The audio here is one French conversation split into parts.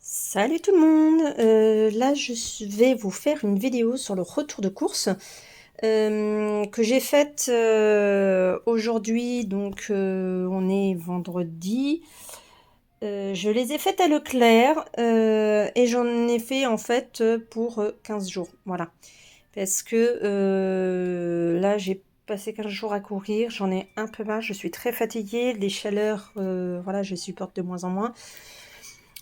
Salut tout le monde. Là je vais vous faire une vidéo sur le retour de course que j'ai faite aujourd'hui, donc on est vendredi. Je les ai faites à Leclerc et j'en ai fait en fait pour 15 jours, voilà. Parce que là j'ai passé 15 jours à courir, j'en ai un peu marre, je suis très fatiguée, les chaleurs, voilà, je supporte de moins en moins.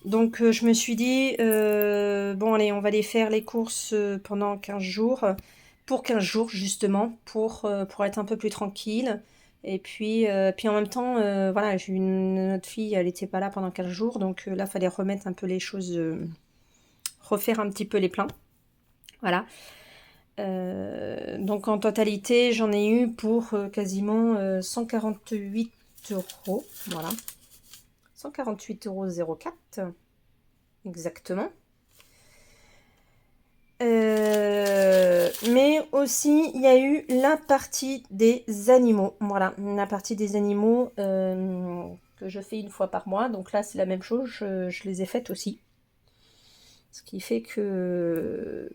Donc je me suis dit, bon allez, on va aller faire les courses pendant 15 jours, pour 15 jours justement, pour être un peu plus tranquille. Et puis en même temps, voilà, j'ai une autre fille, elle n'était pas là pendant 15 jours, donc là, il fallait remettre un peu les choses, refaire un petit peu les plans. Voilà. Donc en totalité, j'en ai eu pour quasiment 148 euros. Voilà. 148,04 €. Exactement. Mais aussi, il y a eu la partie des animaux. Voilà, la partie des animaux que je fais une fois par mois. Donc là, c'est la même chose, je les ai faites aussi. Ce qui fait que...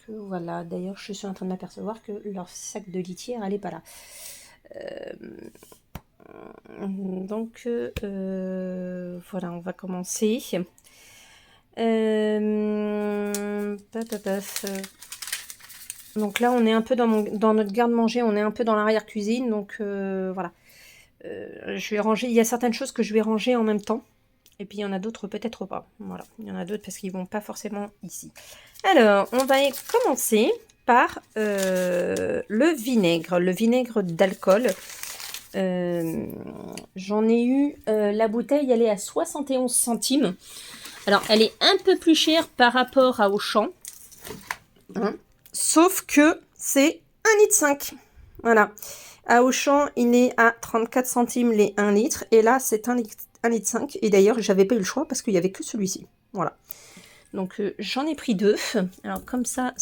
voilà, d'ailleurs, je suis en train de m'apercevoir que leur sac de litière, elle n'est pas là. Donc, voilà, on va commencer. Donc là, on est un peu dans notre garde-manger, on est un peu dans l'arrière-cuisine, donc voilà. Je vais ranger, il y a certaines choses que je vais ranger en même temps, et puis il y en a d'autres peut-être pas. Voilà, il y en a d'autres parce qu'ils vont pas forcément ici. Alors, on va commencer par le vinaigre d'alcool. J'en ai eu, la bouteille, elle est à 71 centimes. Alors, elle est un peu plus chère par rapport à Auchan. Hein, sauf que c'est 1,5 litre. Voilà. À Auchan, il est à 34 centimes les 1 litre. Et là, c'est 1,5 litre. Et d'ailleurs, j'avais pas eu le choix parce qu'il n'y avait que celui-ci. Voilà. Donc, j'en ai pris 2. Alors, comme ça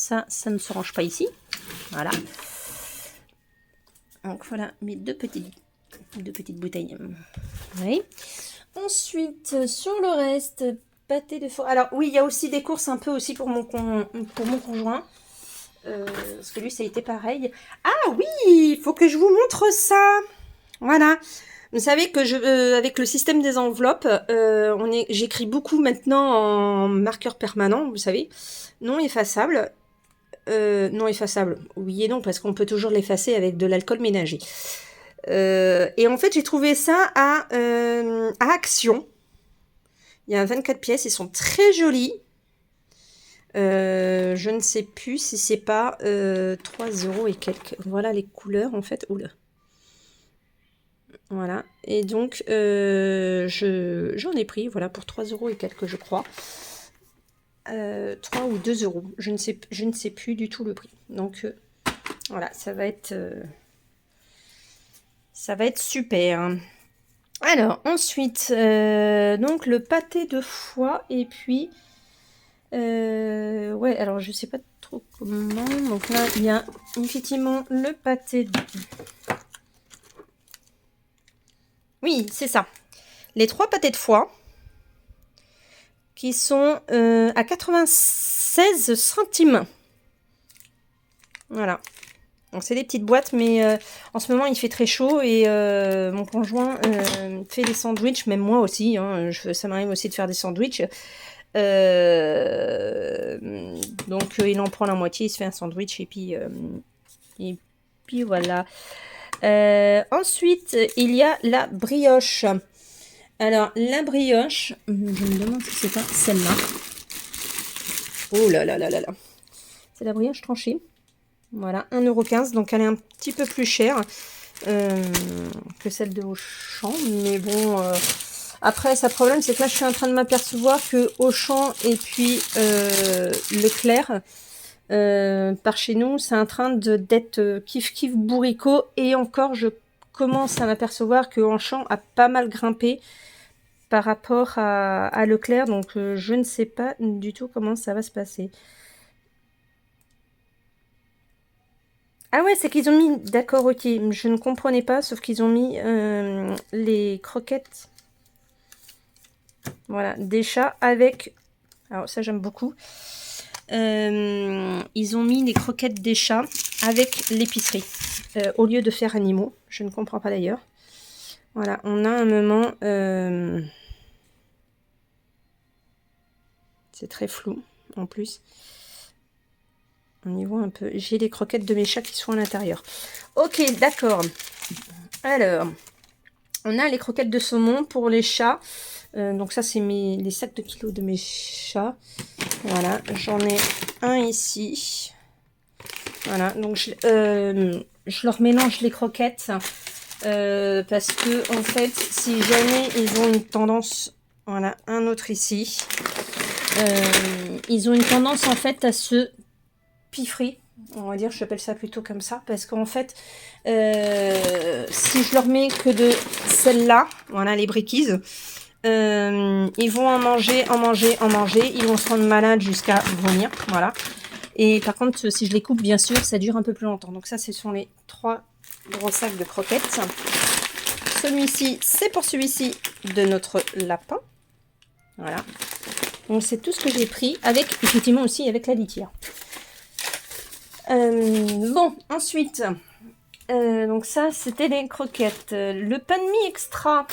ne se range pas ici. Voilà. Donc, voilà mes deux petites bouteilles. Oui. Ensuite, sur le reste, pâté de foie. Alors, oui, il y a aussi des courses un peu aussi pour mon conjoint. Parce que lui, ça a été pareil. Ah oui, il faut que je vous montre ça. Voilà. Vous savez que avec le système des enveloppes, j'écris beaucoup maintenant en marqueur permanent, vous savez. Non effaçable. Non effaçable. Oui et non, parce qu'on peut toujours l'effacer avec de l'alcool ménager. Et en fait, j'ai trouvé ça à Action. Il y a 24 pièces, ils sont très jolis. Je ne sais plus si c'est pas 3 € et quelques. Voilà les couleurs en fait. Oula. Voilà. Et donc j'en ai pris voilà pour 3 € et quelques je crois. 3 ou 2 €. Je ne sais plus du tout le prix. Donc voilà, ça va être super. Alors ensuite donc le pâté de foie et puis ouais, alors je sais pas trop comment. Donc là, il y a effectivement le pâté. Oui, c'est ça. Les 3 pâtés de foie qui sont à 96 centimes. Voilà. Donc c'est des petites boîtes, mais en ce moment il fait très chaud et mon conjoint fait des sandwichs, même moi aussi. Hein, ça m'arrive aussi de faire des sandwichs. Donc il en prend la moitié, il se fait un sandwich et puis voilà. Ensuite, il y a la brioche. Alors, la brioche, je me demande si c'est pas celle-là. Oh là là là là là. C'est la brioche tranchée. Voilà, 1,15 €. Donc, elle est un petit peu plus chère que celle de Auchan. Mais bon, après, ça problème, c'est que là, je suis en train de m'apercevoir que Auchan et puis Leclerc, par chez nous, c'est en train d'être kiff bourricot. Et encore, je commence à m'apercevoir que Auchan a pas mal grimpé par rapport à Leclerc. Donc, je ne sais pas du tout comment ça va se passer. Ah ouais, c'est qu'ils ont mis... D'accord, ok. Je ne comprenais pas, sauf qu'ils ont mis les croquettes Voilà, des chats avec... Alors ça j'aime beaucoup. Ils ont mis les croquettes des chats avec l'épicerie. Au lieu de faire animaux. Je ne comprends pas d'ailleurs. Voilà, on a un moment... c'est très flou en plus. On y voit un peu. J'ai les croquettes de mes chats qui sont à l'intérieur. Ok, d'accord. Alors, on a les croquettes de saumon pour les chats. Donc ça, c'est les sacs de kilos de mes chats. Voilà, j'en ai un ici. Voilà, donc je leur mélange les croquettes. Parce que, en fait, si jamais ils ont une tendance... Voilà, un autre ici. Ils ont une tendance, en fait, à se piffrer. On va dire, j'appelle ça plutôt comme ça, parce qu'en fait, si je leur mets que de celle-là, voilà, les brickies, ils vont en manger, ils vont se rendre malades jusqu'à vomir, voilà. Et par contre, si je les coupe, bien sûr, ça dure un peu plus longtemps. Donc ça, ce sont les 3 gros sacs de croquettes. Celui-ci, c'est pour celui-ci de notre lapin. Voilà. Donc c'est tout ce que j'ai pris, avec, effectivement aussi, avec la litière. Bon, ensuite, donc ça, c'était les croquettes. Le pain de mie extra.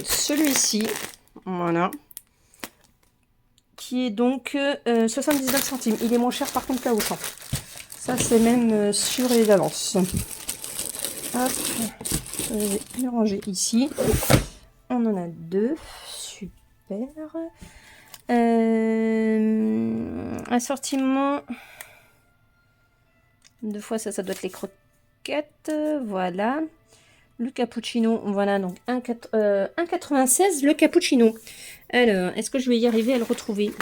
Celui-ci, voilà, qui est donc 79 centimes. Il est moins cher par contre qu'à Auchan. Ça, c'est même sûr et d'avance. Hop, je vais les ranger ici. On en a 2. Super. Assortiment. 2 fois, ça doit être les croquettes. Voilà. Le cappuccino, voilà, donc 1,96 le cappuccino. Alors, est-ce que je vais y arriver à le retrouver?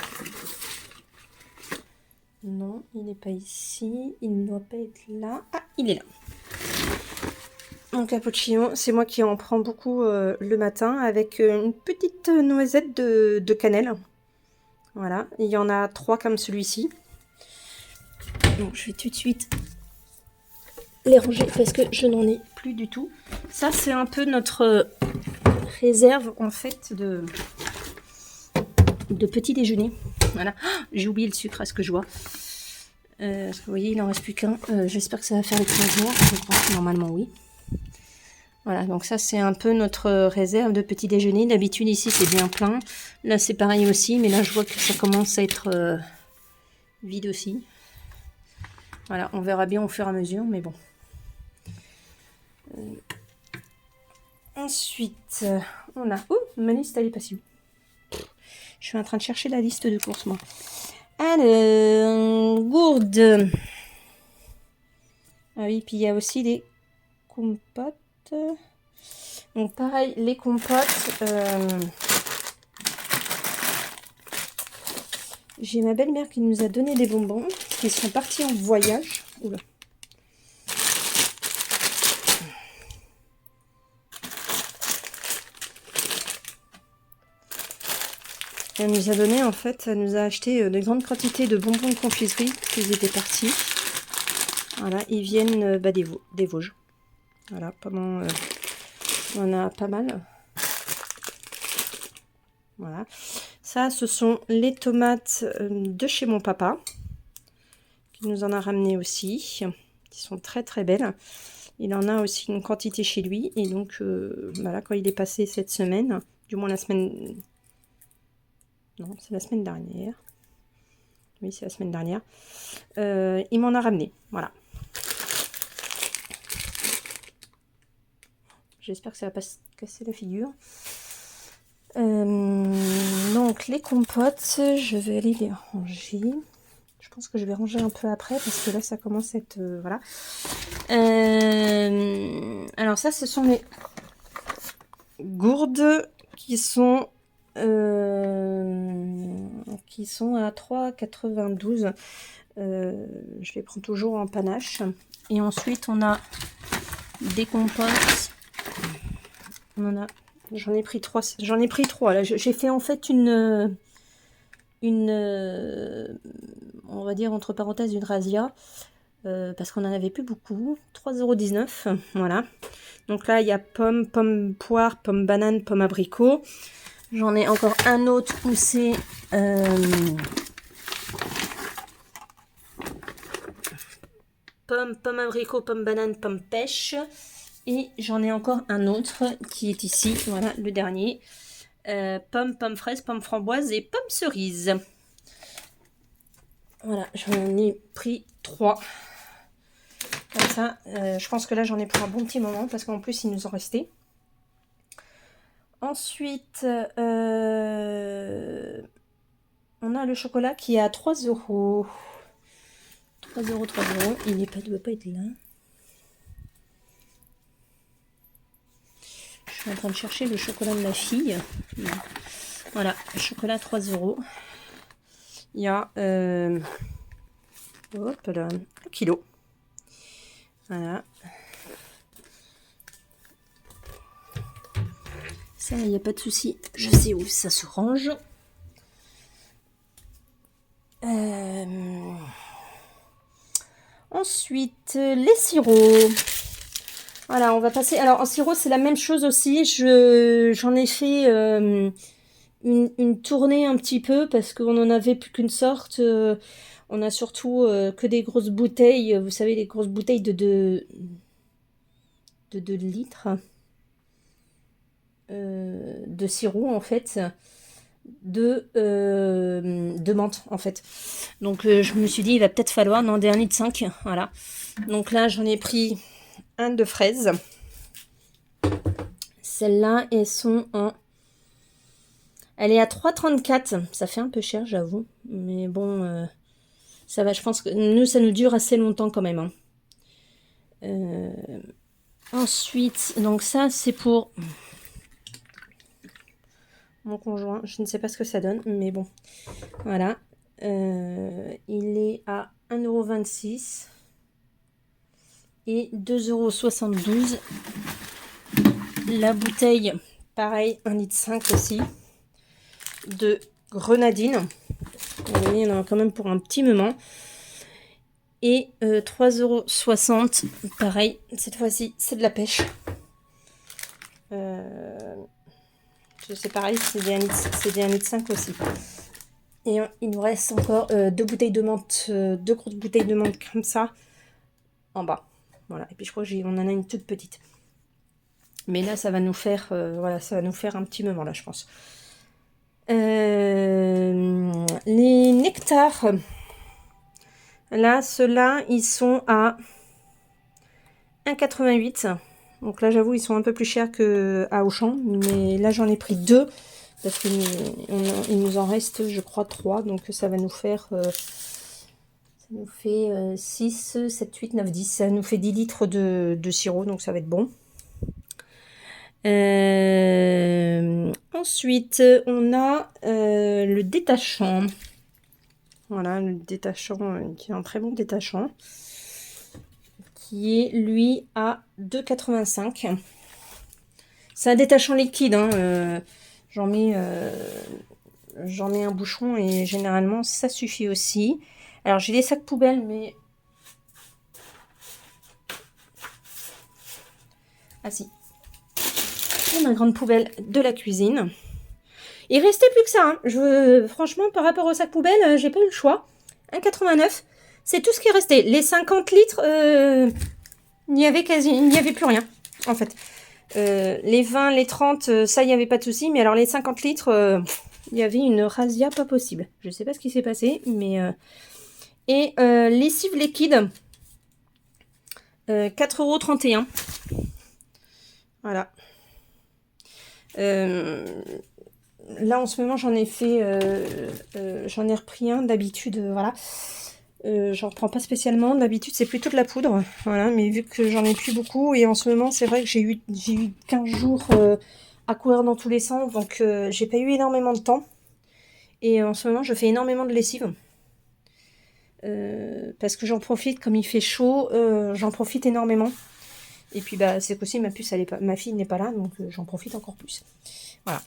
Non, il n'est pas ici. Il ne doit pas être là. Ah, il est là. Mon cappuccino, c'est moi qui en prends beaucoup le matin avec une petite noisette de cannelle. Voilà, il y en a 3 comme celui-ci. Donc, je vais tout de suite les ranger parce que je n'en ai plus du tout. Ça, c'est un peu notre réserve en fait de petit déjeuner. Voilà, oh, j'ai oublié le sucre à ce que je vois. Parce que vous voyez, il n'en reste plus qu'un. J'espère que ça va faire les 15 jours. Je pense normalement oui. Voilà, donc ça c'est un peu notre réserve de petit déjeuner. D'habitude ici c'est bien plein. Là c'est pareil aussi, mais là je vois que ça commence à être vide aussi. Voilà, on verra bien au fur et à mesure, mais bon. Ensuite, on a... Oh, ma liste elle est pas si. Je suis en train de chercher la liste de courses moi. Alors, gourde. Ah oui, puis il y a aussi les compotes. Donc pareil, les compotes. J'ai ma belle-mère qui nous a donné des bonbons, qui sont partis en voyage. Oula. Elle nous a donné, en fait, elle nous a acheté de grandes quantités de bonbons de confiserie, qu'ils étaient partis. Voilà, ils viennent des Vosges. Voilà, pendant... on a pas mal. Voilà. Ça, ce sont les tomates de chez mon papa, qui nous en a ramené aussi, qui sont très très belles. Il en a aussi une quantité chez lui, et donc voilà, quand il est passé cette semaine, du moins la semaine... Non, c'est la semaine dernière. Oui, c'est la semaine dernière. Il m'en a ramené, voilà. J'espère que ça va pas se casser la figure. Donc les compotes, je vais aller les ranger. Je pense que je vais ranger un peu après parce que là ça commence à être voilà. Alors ça, ce sont les gourdes qui sont à 3,92. Je les prends toujours en panache. Et ensuite on a des compotes. On en a. J'en ai pris 3. J'en ai pris 3. Là, j'ai fait en fait une on va dire entre parenthèses une razzia parce qu'on en avait plus beaucoup. 3,19 €. Voilà. Donc là, il y a pomme, pomme poire, pomme banane, pomme abricot. J'en ai encore un autre où c'est pomme, pomme abricot, pomme banane, pomme pêche. Et j'en ai encore un autre qui est ici, voilà, le dernier. Pomme, pomme fraise, pomme framboise et pomme cerise. Voilà, j'en ai pris 3. Comme ça, je pense que là, j'en ai pour un bon petit moment parce qu'en plus, il nous en restait. Ensuite, on a le chocolat qui est à 3 €. 3 €, 3 €. Il ne doit pas être là. Je suis en train de chercher le chocolat de ma fille. Voilà, le chocolat 3 €. Il y a hop là, 1 kg. Voilà. Ça, il n'y a pas de souci. Je sais où ça se range. Ensuite, les sirops. Voilà, on va passer. Alors, en sirop, c'est la même chose aussi. J'en ai fait une tournée un petit peu parce qu'on n'en avait plus qu'une sorte. On a surtout que des grosses bouteilles. Vous savez, les grosses bouteilles de 2 litres de sirop, en fait. De menthe, en fait. Donc, je me suis dit, il va peut-être falloir des 1,5 litre. Voilà. Donc là, j'en ai pris un de fraises. Celles-là, elles sont en... Elle est à 3,34. Ça fait un peu cher, j'avoue. Mais bon, ça va. Je pense que nous, ça nous dure assez longtemps quand même. Hein. Ensuite, donc ça, c'est pour mon conjoint. Je ne sais pas ce que ça donne, mais bon. Voilà. Il est à 1,26 € et 2,72 €. La bouteille, pareil, 1,5 litre aussi, de grenadine. Vous voyez, il y en a quand même pour un petit moment. Et 3,60 €, pareil, cette fois-ci, c'est de la pêche. C'est pareil, c'est des 1,5 litre aussi. Et il nous reste encore 2 bouteilles de menthe, 2 grosses bouteilles de menthe comme ça, en bas. Voilà, et puis je crois qu'on en a une toute petite. Mais là, ça va nous faire, voilà, ça va nous faire un petit moment, là, je pense. Les nectars, là, ceux-là, ils sont à 1,88 €. Donc là, j'avoue, ils sont un peu plus chers qu'à Auchan. Mais là, j'en ai pris 2. Parce qu'il nous en reste, je crois, 3. Donc ça va nous faire... ça nous fait 6, 7, 8, 9, 10. Ça nous fait 10 litres de sirop. Donc ça va être bon. Ensuite, on a le détachant. Voilà, le détachant qui est un très bon détachant. Qui est, lui, à 2,85 €. C'est un détachant liquide. Hein, j'en mets un bouchon et généralement, ça suffit aussi. Alors, j'ai des sacs poubelles, mais... Ah si. Et ma grande poubelle de la cuisine. Il restait plus que ça. Hein. Franchement, par rapport au sac poubelle, j'ai pas eu le choix. 1,89 €. C'est tout ce qui est resté. Les 50 litres, il n'y avait plus rien, en fait. Les 20, les 30, ça, il n'y avait pas de souci. Mais alors, les 50 litres, il y avait une razzia pas possible. Je sais pas ce qui s'est passé, mais... Et lessive liquide, 4,31 €. Voilà. Là, en ce moment, j'en ai repris un. D'habitude, voilà. J'en reprends pas spécialement. D'habitude, c'est plutôt de la poudre. Voilà, mais vu que j'en ai plus beaucoup, et en ce moment, c'est vrai que j'ai eu 15 jours à courir dans tous les sens, donc j'ai pas eu énormément de temps. Et en ce moment, je fais énormément de lessive. Parce que j'en profite, comme il fait chaud, j'en profite énormément. Et puis, bah, c'est qu'aussi, ma fille n'est pas là, donc j'en profite encore plus. Voilà.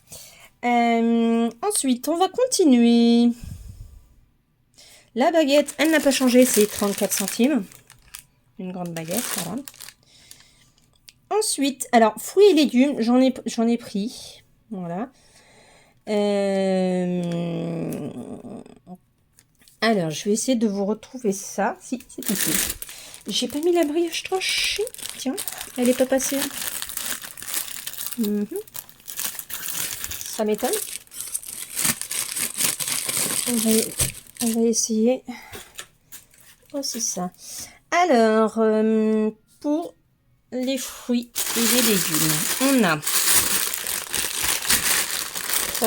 Ensuite, on va continuer. La baguette, elle n'a pas changé, c'est 34 centimes. Une grande baguette, voilà. Ensuite, alors, fruits et légumes, j'en ai pris. Voilà. Alors, je vais essayer de vous retrouver ça. Si, c'est ici. J'ai pas mis la brioche tranchée. Tiens, elle est pas passée. Ça m'étonne. On va essayer. Oh, c'est ça. Alors, pour les fruits et les légumes, on a...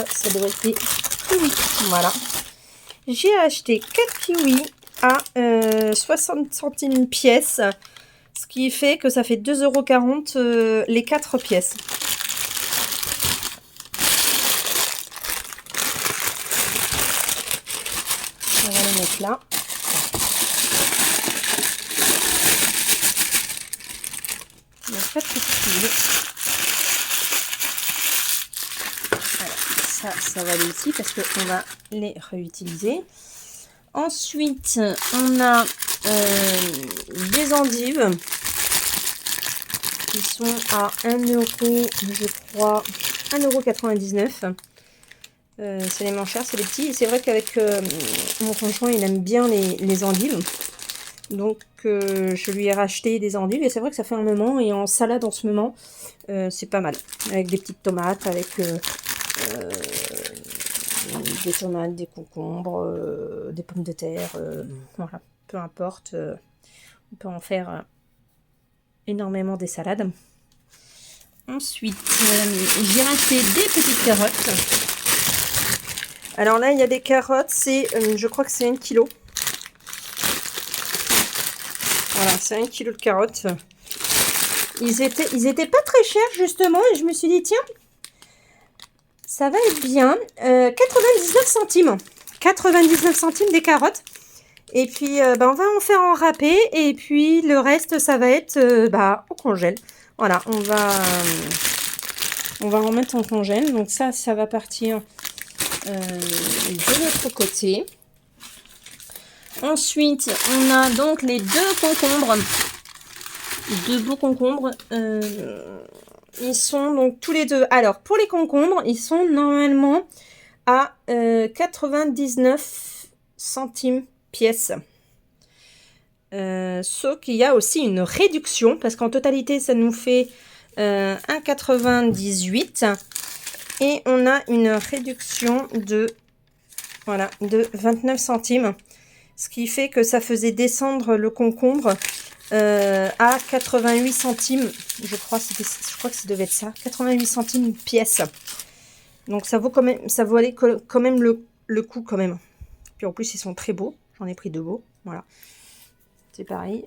Ça doit être des kiwis. Voilà. J'ai acheté 4 kiwis à 60 centimes pièce. Ce qui fait que ça fait 2,40 € les 4 pièces. On va les mettre là. Donc 4 kiwis. Alors, ça va aller ici parce qu'on va les réutiliser. Ensuite, on a des endives qui sont à 1 €, je crois, 1,99 €. C'est les moins chers, c'est les petits. Et c'est vrai qu'avec mon conjoint, il aime bien les endives. Donc, je lui ai racheté des endives. Et c'est vrai que ça fait un moment. Et en salade en ce moment, c'est pas mal. Avec des petites tomates, avec des tomates, des concombres, des pommes de terre. Voilà, peu importe. On peut en faire énormément des salades. Ensuite, j'ai racheté des petites carottes. Alors là, il y a des carottes, je crois que c'est 1 kg. Voilà, c'est 1 kg de carottes. Ils étaient pas très chers, justement, et je me suis dit, tiens, ça va être bien. 99 centimes. 99 centimes des carottes. Et puis, on va en faire en râpé, et puis le reste, ça va être au congèle. Voilà, on va en mettre en congèle. Donc ça va partir de l'autre côté. Ensuite, on a donc les 2 concombres. 2 beaux concombres. Ils sont donc tous les deux. Alors, pour les concombres, ils sont normalement à 99 centimes pièce. Sauf qu'il y a aussi une réduction, parce qu'en totalité, ça nous fait 1,98 €. Et on a une réduction de 29 centimes. Ce qui fait que ça faisait descendre le concombre à 88 centimes. Je crois que ça devait être ça. 88 centimes pièce. Donc ça vaut aller quand même le coup quand même. Puis en plus, ils sont très beaux. J'en ai pris 2 beaux. Voilà. C'est pareil.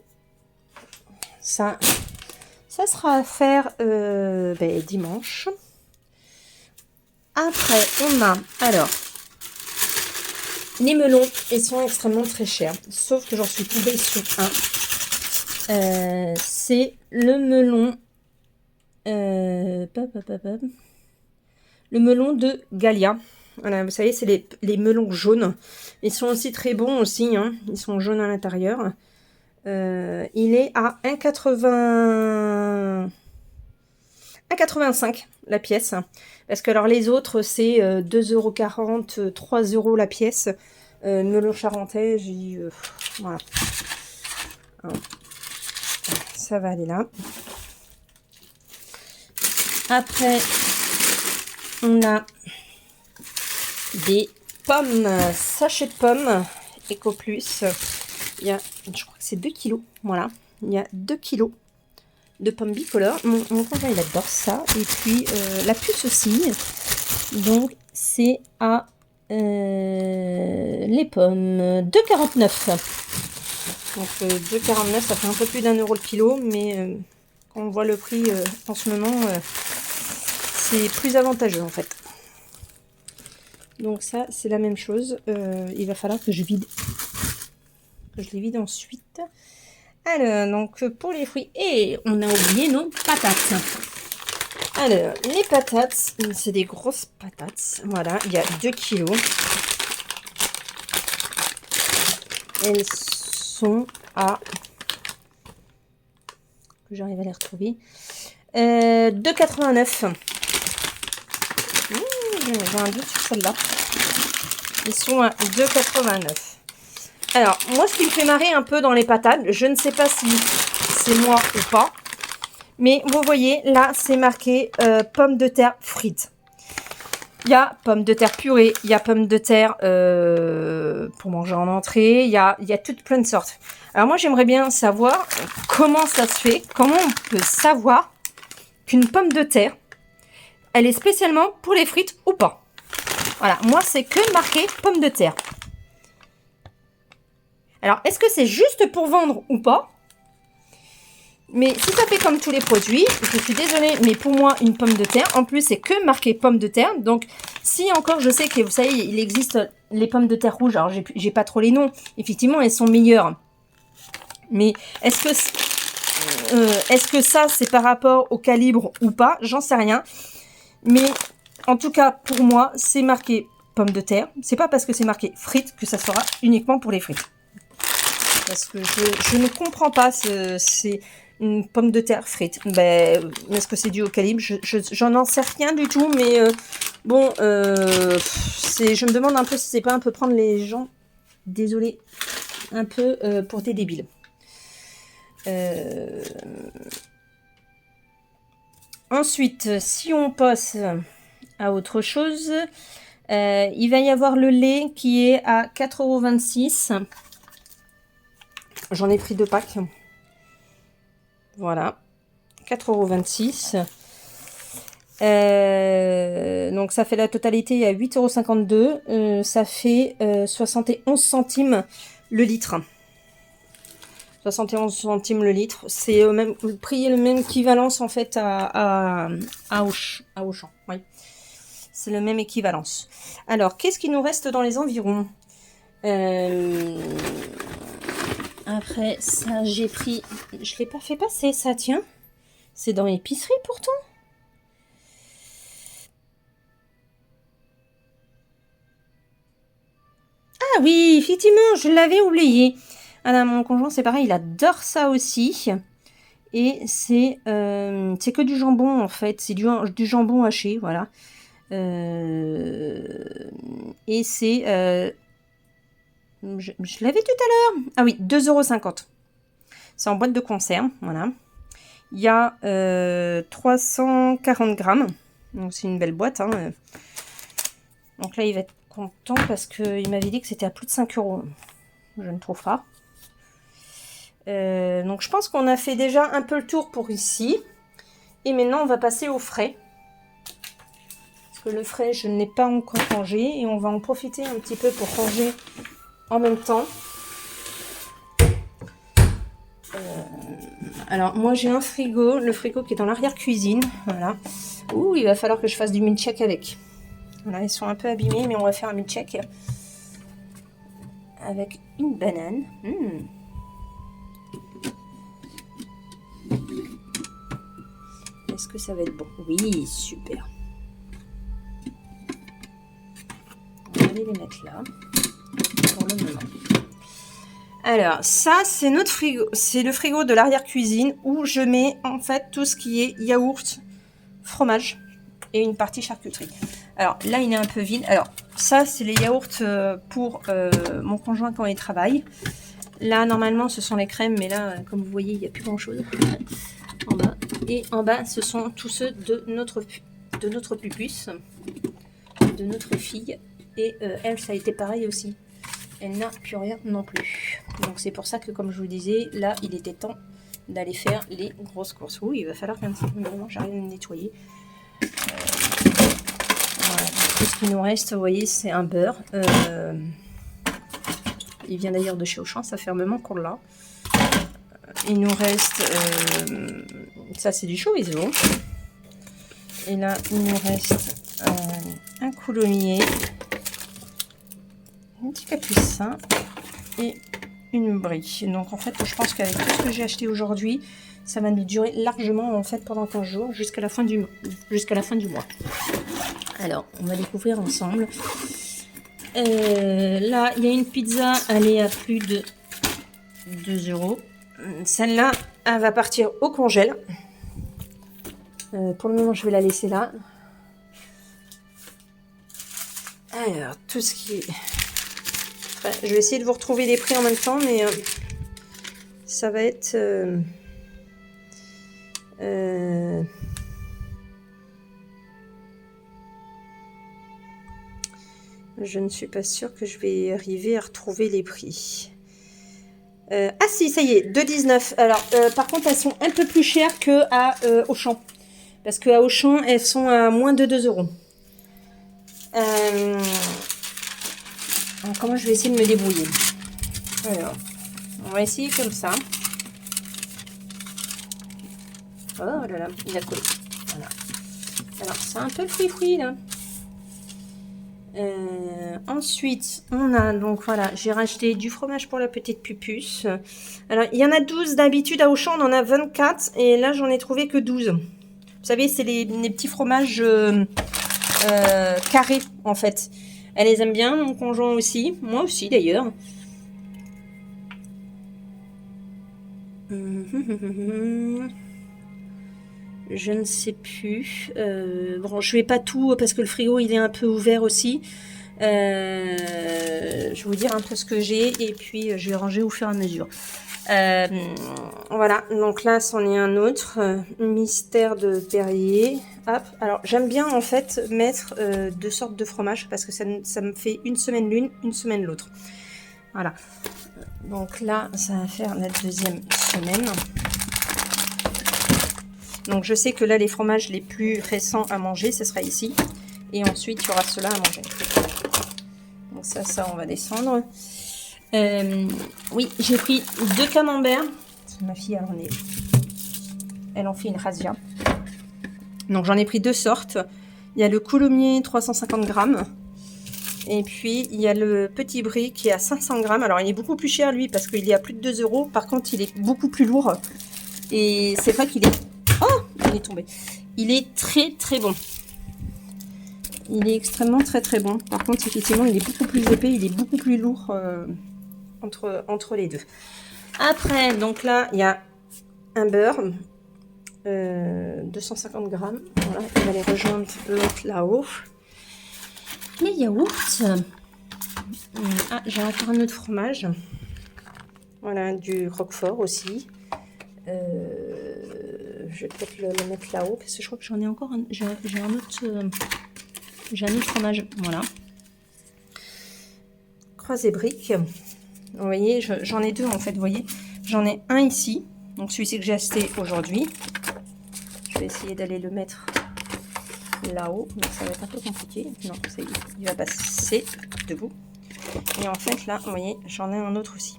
Ça sera à faire dimanche. Après, on a, alors, les melons, ils sont extrêmement très chers. Sauf que j'en suis tombée sur un. C'est le melon. Le melon de Galia. Voilà, vous savez, c'est les melons jaunes. Ils sont aussi très bons aussi. Hein. Ils sont jaunes à l'intérieur. Il est à 1,85 la pièce. Parce que alors les autres, c'est 2,40 €, 3 € la pièce. Melon charentais, j'ai dit... voilà. Ça va aller là. Après, on a des pommes, sachets de pommes, Eco Plus. Il y a, je crois que c'est 2 kilos. Voilà, il y a 2 kilos de pommes bicolores. Mon conjoint, il adore ça. Et puis, la puce aussi. Donc, c'est à les pommes 2,49 €. Donc 2,49 €, ça fait un peu plus d'1 € le kilo, mais quand on voit le prix en ce moment, c'est plus avantageux en fait. Donc ça, c'est la même chose. Il va falloir que je vide. Que je les vide ensuite. Alors, donc pour les fruits, et on a oublié nos patates. Alors, les patates, c'est des grosses patates. Voilà, il y a 2 kilos. Elles sont à... que j'arrive à les retrouver. 2,89. J'ai un doute sur celle-là. Ils sont à 2,89. Alors, moi, ce qui me fait marrer un peu dans les patates, je ne sais pas si c'est moi ou pas, mais vous voyez, là, c'est marqué pommes de terre frites. Il y a pommes de terre purée, il y a pommes de terre pour manger en entrée, il y a toutes plein de sortes. Alors moi, j'aimerais bien savoir comment ça se fait, comment on peut savoir qu'une pomme de terre, elle est spécialement pour les frites ou pas. Voilà, moi, c'est que marqué pomme de terre. Alors, est-ce que c'est juste pour vendre ou pas? Mais si ça fait comme tous les produits, je suis désolée, mais pour moi, une pomme de terre, en plus, c'est que marqué pomme de terre. Donc, si encore, je sais que, vous savez, il existe les pommes de terre rouges. Alors, j'ai pas trop les noms. Effectivement, elles sont meilleures. Mais est-ce que ça, c'est par rapport au calibre ou pas? J'en sais rien. Mais, en tout cas, pour moi, c'est marqué pomme de terre. C'est pas parce que c'est marqué frites que ça sera uniquement pour les frites. Parce que je ne comprends pas, c'est une pomme de terre frite. Ben, est-ce que c'est dû au calibre? J'en sais rien du tout, mais bon, je me demande un peu si c'est pas un peu prendre les gens, désolé, un peu pour des débiles. Ensuite, si on passe à autre chose, il va y avoir le lait qui est à 4,26 €. J'en ai pris 2 packs. Voilà. 4,26 €. Donc ça fait la totalité à 8,52 €. Ça fait 71 centimes le litre. 71 centimes le litre. C'est même le prix est le même équivalence en fait à Auchan. Oui. C'est le même équivalence. Alors, qu'est-ce qui nous reste dans les environs? Après ça, j'ai pris... Je ne l'ai pas fait passer, ça, tiens. C'est dans l'épicerie, pourtant. Ah oui, effectivement, je l'avais oublié. Alors, mon conjoint, c'est pareil, il adore ça aussi. Et c'est que du jambon, en fait. C'est du jambon haché, voilà. Et c'est... je l'avais tout à l'heure. Ah oui, 2,50 €. C'est en boîte de conserve, voilà. Il y a 340 grammes. Donc c'est une belle boîte. Hein. Donc là, il va être content parce qu'il m'avait dit que c'était à plus de 5 €. Je ne trouve pas. Donc je pense qu'on a fait déjà un peu le tour pour ici. Et maintenant, on va passer au frais. Parce que le frais, je ne l'ai pas encore rangé. Et on va en profiter un petit peu pour ranger en même temps. Alors, moi, j'ai un frigo. Le frigo qui est dans l'arrière-cuisine. Voilà. Ouh, il va falloir que je fasse du milkshake avec. Voilà, ils sont un peu abîmés, mais on va faire un milkshake avec une banane. Est-ce que ça va être bon? Oui, super. On va aller les mettre là pour le moment. Alors, ça, c'est notre frigo. C'est le frigo de l'arrière-cuisine où je mets en fait tout ce qui est yaourt, fromage et une partie charcuterie. Alors là, il est un peu vide. Alors, ça, c'est les yaourts pour mon conjoint quand il travaille. Là, normalement, ce sont les crèmes, mais là, comme vous voyez, il n'y a plus grand-chose en bas. Et en bas, ce sont tous ceux de notre pupus, de notre fille. Et elle, ça a été pareil aussi. Elle n'a plus rien non plus. Donc, c'est pour ça que, comme je vous disais, là, il était temps d'aller faire les grosses courses. Oui, il va falloir qu'un petit moment, j'arrive à me nettoyer. Voilà. Tout ce qui nous reste, vous voyez, c'est un beurre. Il vient d'ailleurs de chez Auchan, ça fait un moment qu'on l'a. Il nous reste... ça, c'est du chorizo. Et là, il nous reste un coulommiers, un petit capucin et une brie. Donc, en fait, je pense qu'avec tout ce que j'ai acheté aujourd'hui, ça va nous durer largement, en fait, pendant 15 jours, jusqu'à la fin du mois. Alors, on va découvrir ensemble. Là, il y a une pizza, elle est à plus de 2 €. Celle-là, elle va partir au congèle. Pour le moment, je vais la laisser là. Alors, tout ce qui est... Ouais, je vais essayer de vous retrouver les prix en même temps, mais ça va être... je ne suis pas sûre que je vais arriver à retrouver les prix. Ah si, ça y est, 2,19. Alors, par contre, elles sont un peu plus chères qu'à Auchan. Parce qu'à Auchan, elles sont à moins de 2 euros. Alors, comment je vais essayer de me débrouiller? Alors, on va essayer comme ça. Oh là là, il a collé. Voilà. Alors, c'est un peu fri-fri là. Ensuite, on a donc voilà, j'ai racheté du fromage pour la petite pupusse. Alors, il y en a 12 d'habitude à Auchan, on en a 24 et là j'en ai trouvé que 12. Vous savez, c'est les petits fromages carrés en fait. Elle les aime bien, mon conjoint aussi, moi aussi d'ailleurs. Je ne sais plus. Bon, je vais pas tout parce que le frigo il est un peu ouvert aussi. Je vais vous dire un peu ce que j'ai et puis je vais ranger au fur et à mesure. Voilà, donc là c'en est un autre. Mystère de Perrier. Hop. Alors j'aime bien en fait mettre deux sortes de fromage parce que ça me fait une semaine l'une, une semaine l'autre. Voilà. Donc là ça va faire la deuxième semaine. Donc je sais que là les fromages les plus récents à manger ce sera ici et ensuite il y aura ceux-là à manger. Donc ça on va descendre. Oui, j'ai pris 2 camemberts. Ma fille elle en fait une razzia. Donc j'en ai pris 2 sortes. Il y a le coulommiers 350 grammes et puis il y a le petit brie qui est à 500 grammes. Alors il est beaucoup plus cher lui parce qu'il est à plus de 2 euros. Par contre il est beaucoup plus lourd et c'est vrai qu'il est... Oh, il est tombé. Il est très très bon. Il est extrêmement très très bon. Par contre, effectivement, il est beaucoup plus épais, il est beaucoup plus lourd entre les deux. Après, donc là, il y a un beurre, 250 grammes. Voilà, il va les rejoindre l'autre là-haut. Les yaourts. Ah, j'ai encore un autre fromage. Voilà, du Roquefort aussi. Je vais peut-être le mettre là-haut parce que je crois que j'en ai encore un. J'ai un autre fromage. Voilà. Croisé brique. Vous voyez, j'en ai 2 en fait. Vous voyez, j'en ai un ici. Donc celui-ci que j'ai acheté aujourd'hui. Je vais essayer d'aller le mettre là-haut, mais ça va être un peu compliqué. Non, ça y est, il va passer debout. Et en fait là, vous voyez, j'en ai un autre aussi.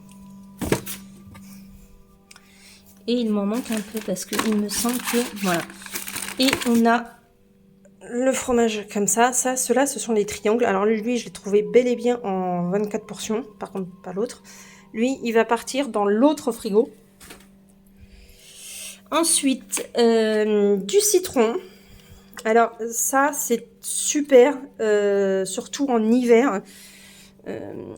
Et il m'en manque un peu parce qu'il me semble que... Voilà. Et on a le fromage comme ça. Ceux-là, ce sont les triangles. Alors lui, je l'ai trouvé bel et bien en 24 portions. Par contre, pas l'autre. Lui, il va partir dans l'autre frigo. Ensuite, du citron. Alors ça, c'est super. Surtout en hiver.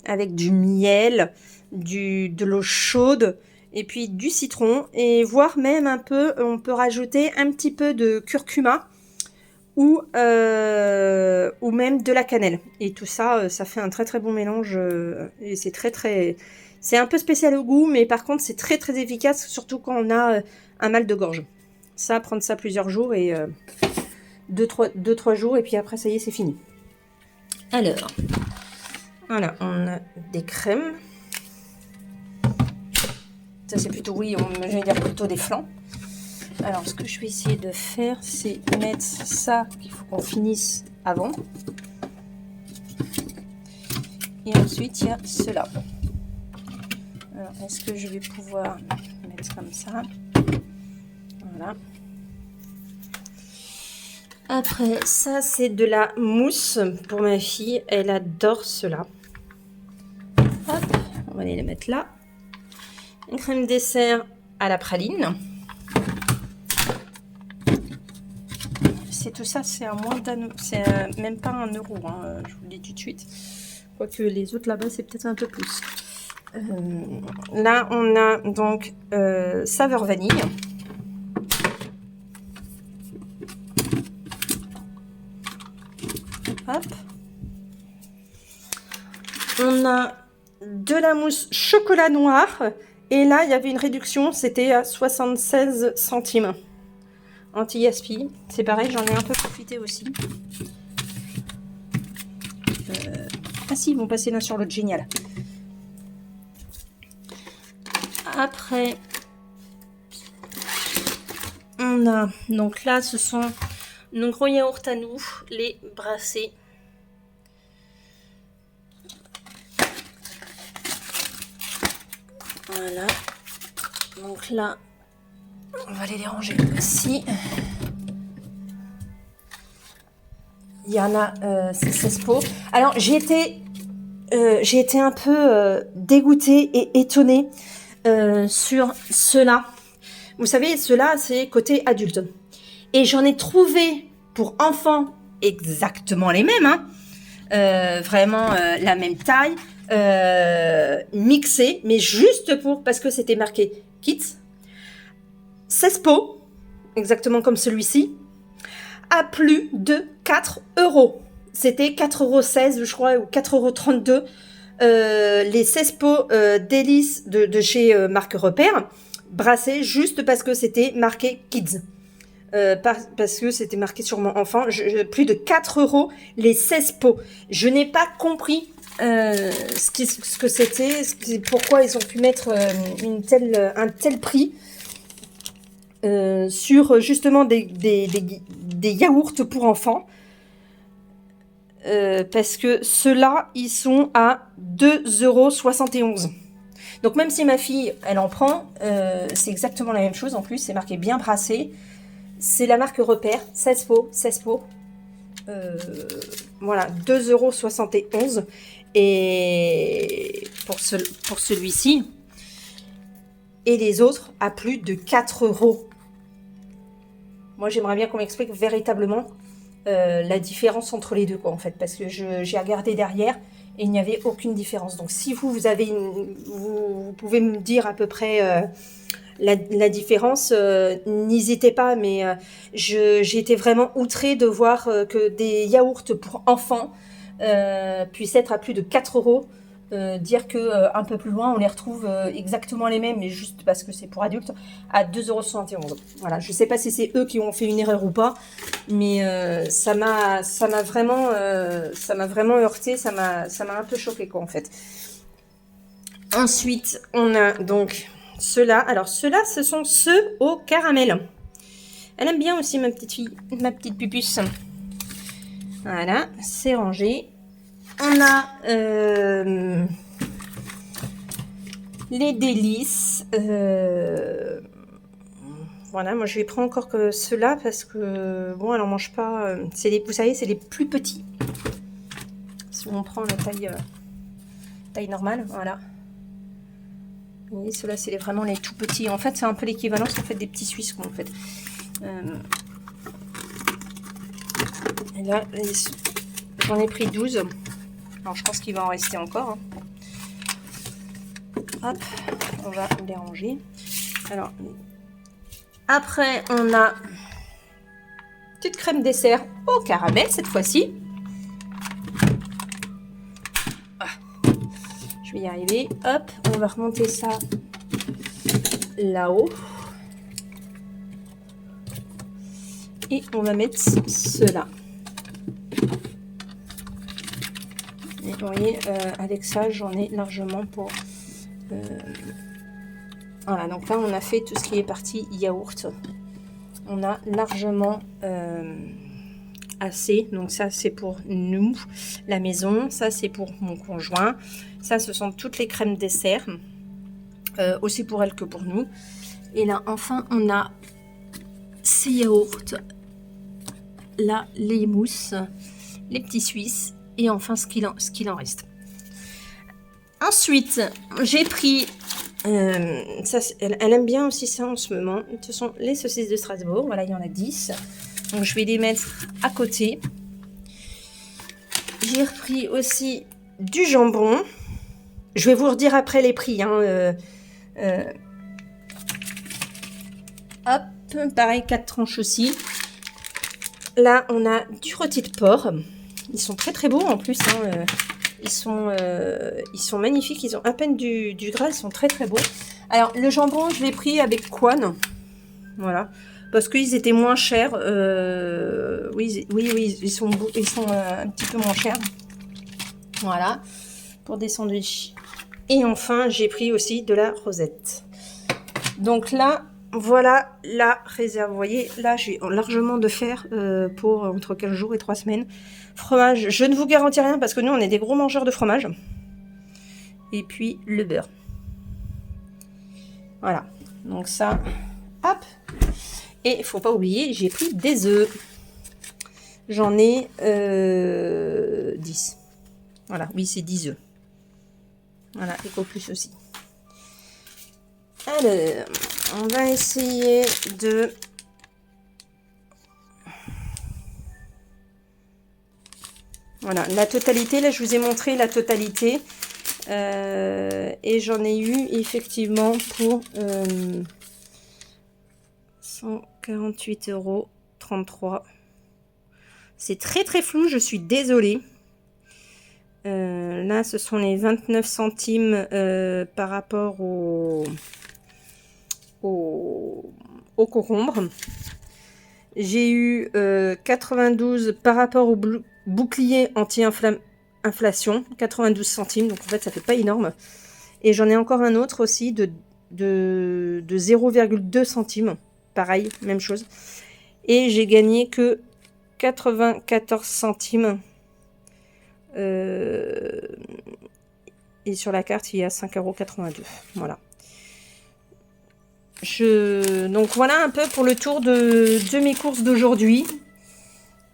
Avec du miel, de l'eau chaude... Et puis du citron, et voire même un peu, on peut rajouter un petit peu de curcuma ou même de la cannelle. Et tout ça, ça fait un très très bon mélange et c'est c'est un peu spécial au goût, mais par contre c'est très très efficace, surtout quand on a un mal de gorge. Ça, prendre ça plusieurs jours et 2-3 jours et puis après ça y est, c'est fini. Alors, voilà, on a des crèmes. Ça c'est plutôt, oui, j'allais dire plutôt des flancs. Alors ce que je vais essayer de faire, c'est mettre ça, qu'il faut qu'on finisse avant. Et ensuite il y a cela. Alors est-ce que je vais pouvoir mettre comme ça? Voilà. Après ça c'est de la mousse pour ma fille, elle adore cela. Hop, on va aller la mettre là. Une crème dessert à la praline. C'est tout ça, c'est à moins d'un, c'est même pas 1 euro, hein, je vous le dis tout de suite. Quoique les autres là-bas, c'est peut-être un peu plus. Là, on a donc saveur vanille. Hop. On a de la mousse chocolat noir. Et là, il y avait une réduction. C'était à 76 centimes. Anti-gaspi. C'est pareil, j'en ai un peu profité aussi. Ah si, ils vont passer l'un sur l'autre. Génial. Après, on a... Donc là, ce sont nos gros yaourts à nous, les brassés. Voilà. Donc là, on va aller les ranger aussi. Il y en a ces 16 pots. Alors, j'ai été un peu dégoûtée et étonnée sur ceux-là. Vous savez, ceux-là, c'est côté adulte. Et j'en ai trouvé pour enfants exactement les mêmes. Hein. Vraiment la même taille. Mixés, mais juste parce que c'était marqué Kids. 16 pots, exactement comme celui-ci, à plus de 4 €. C'était 4,16 € je crois, ou 4,32 €. Les 16 pots délices de chez Marque Repère, brassés juste parce que c'était marqué Kids. Parce que c'était marqué sur mon enfant, plus de 4 € les 16 pots. Je n'ai pas compris ce que c'était, pourquoi ils ont pu mettre un tel prix sur justement des yaourts pour enfants. Parce que ceux-là, ils sont à 2,71 €. Donc même si ma fille, elle en prend, c'est exactement la même chose en plus, c'est marqué bien brassé. C'est la marque Repère, 16 pots. Voilà, 2,71 €. Et pour celui-ci, et les autres à plus de 4 €. Moi, j'aimerais bien qu'on m'explique véritablement la différence entre les deux, quoi, en fait, parce que j'ai regardé derrière et il n'y avait aucune différence. Donc, si vous avez vous pouvez me dire à peu près la différence, n'hésitez pas, mais j'ai été vraiment outrée de voir que des yaourts pour enfants puissent être à plus de 4 €. Dire que un peu plus loin on les retrouve exactement les mêmes, mais juste parce que c'est pour adultes, à 2,71 €. Voilà, je sais pas si c'est eux qui ont fait une erreur ou pas, mais ça m'a vraiment heurté, ça m'a un peu choqué, quoi, en fait. Ensuite, on a donc ceux-là. Alors ceux-là, ce sont ceux au caramel. Elle aime bien aussi, ma petite fille, ma petite pupuce. Voilà, c'est rangé. On a les délices. Voilà, moi je vais prendre encore que ceux-là parce que bon, elle en mange pas. Vous savez, c'est les plus petits. Si on prend la taille normale, voilà. Vous voyez, ceux-là, c'est vraiment les tout petits. En fait, c'est un peu l'équivalent des petits Suisses, quoi, en fait. Et là, j'en ai pris 12. Alors, je pense qu'il va en rester encore. Hein. Hop, on va les ranger. Alors, après, on a petite crème dessert au caramel, cette fois-ci. Ah, je vais y arriver. Hop, on va remonter ça là-haut. Et on va mettre cela. Et vous voyez, avec ça, j'en ai largement pour... Voilà, donc là, on a fait tout ce qui est partie yaourt. On a largement assez. Donc ça, c'est pour nous, la maison. Ça, c'est pour mon conjoint. Ça, ce sont toutes les crèmes dessert. Aussi pour elle que pour nous. Et là, enfin, on a ces yaourts. Là, les mousses, les petits Suisses. Et enfin, ce qu'il en reste. Ensuite, j'ai pris... ça, elle aime bien aussi ça en ce moment. Ce sont les saucisses de Strasbourg. Voilà, il y en a 10. Donc, je vais les mettre à côté. J'ai repris aussi du jambon. Je vais vous redire après les prix. Hein. Hop, pareil, 4 tranches aussi. Là, on a du rôti de porc. Ils sont très très beaux en plus. Hein. Ils sont magnifiques. Ils ont à peine du gras. Ils sont très très beaux. Alors, le jambon, je l'ai pris avec Quan. Voilà. Parce qu'ils étaient moins chers. Oui, ils sont un petit peu moins chers. Voilà. Pour des sandwichs. Et enfin, j'ai pris aussi de la rosette. Donc là, voilà la réserve. Vous voyez, là, j'ai largement de faire pour entre 15 jours et 3 semaines. Fromage, je ne vous garantis rien parce que nous, on est des gros mangeurs de fromage. Et puis, le beurre. Voilà. Donc ça, hop. Et il ne faut pas oublier, j'ai pris des œufs. J'en ai 10. Voilà, oui, c'est 10 œufs. Voilà, et plus aussi. Alors, on va essayer de... Voilà, la totalité, là je vous ai montré la totalité. Et j'en ai eu effectivement pour 148,33 €. C'est très très flou, je suis désolée. Là, ce sont les 29 centimes par rapport au concombre. J'ai eu 92 par rapport au bouclier anti-inflation, 92 centimes. Donc en fait, ça fait pas énorme. Et j'en ai encore un autre aussi de 0,2 centimes. Pareil, même chose. Et j'ai gagné que 94 centimes. Et sur la carte, il y a 5,82 €. Voilà. Donc voilà un peu pour le tour de mes courses d'aujourd'hui.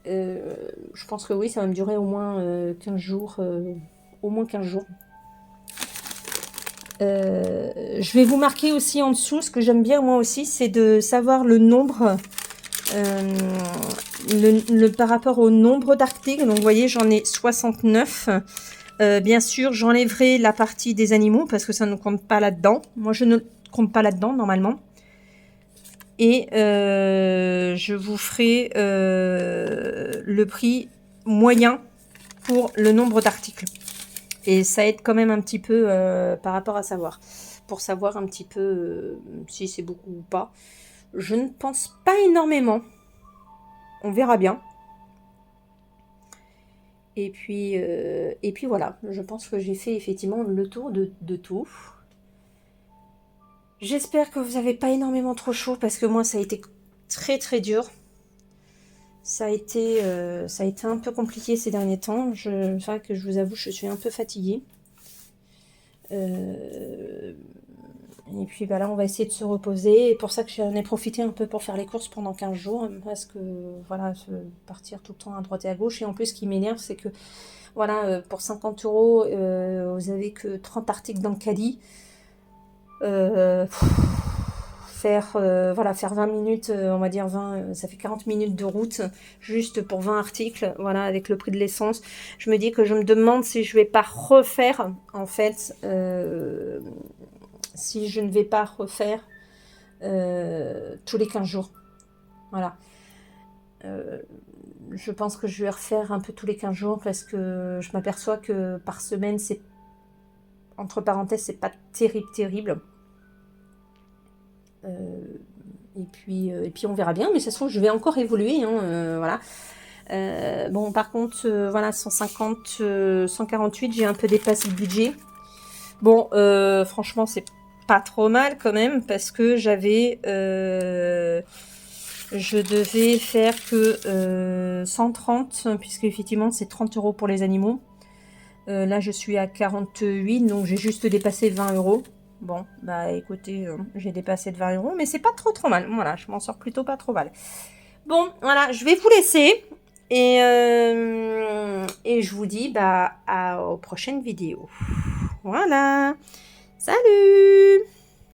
Je pense que oui, ça va me durer au moins 15 jours. Au moins 15 jours. Je vais vous marquer aussi en dessous, ce que j'aime bien moi aussi, c'est de savoir le nombre, par rapport au nombre d'articles. Donc vous voyez, j'en ai 69. Bien sûr, j'enlèverai la partie des animaux parce que ça ne compte pas là-dedans. Moi, je ne compte pas là-dedans normalement. Et je vous ferai le prix moyen pour le nombre d'articles. Et ça aide quand même un petit peu par rapport à savoir. Pour savoir un petit peu si c'est beaucoup ou pas. Je ne pense pas énormément. On verra bien. Et puis voilà. Je pense que j'ai fait effectivement le tour de tout. J'espère que vous n'avez pas énormément trop chaud parce que moi ça a été très très dur. Ça a été un peu compliqué ces derniers temps. C'est vrai que je vous avoue, je suis un peu fatiguée. Et puis bah là, on va essayer de se reposer. Et pour ça que j'en ai profité un peu pour faire les courses pendant 15 jours. Parce que voilà, partir tout le temps à droite et à gauche. Et en plus, ce qui m'énerve, c'est que voilà, pour 50 €, vous avez que 30 articles dans le caddie. Faire 20 minutes, on va dire 20, ça fait 40 minutes de route juste pour 20 articles, voilà, avec le prix de l'essence. Je me dis que je me demande si je vais pas refaire, en fait, si je ne vais pas refaire tous les 15 jours. Voilà. Je pense que je vais refaire un peu tous les 15 jours parce que je m'aperçois que par semaine, c'est, entre parenthèses, c'est pas terrible. Et puis on verra bien, mais ça se trouve je vais encore évoluer, hein, voilà. Bon, par contre, voilà, 150, 148, j'ai un peu dépassé le budget. Bon, franchement, c'est pas trop mal quand même, parce que je devais faire que 130, puisque effectivement, c'est 30 € pour les animaux. Là, je suis à 48, donc j'ai juste dépassé 20 €. Bon, bah écoutez, j'ai dépassé de 20 €, mais c'est pas trop mal. Voilà, je m'en sors plutôt pas trop mal. Bon, voilà, je vais vous laisser. Et je vous dis aux prochaines vidéos. Voilà. Salut!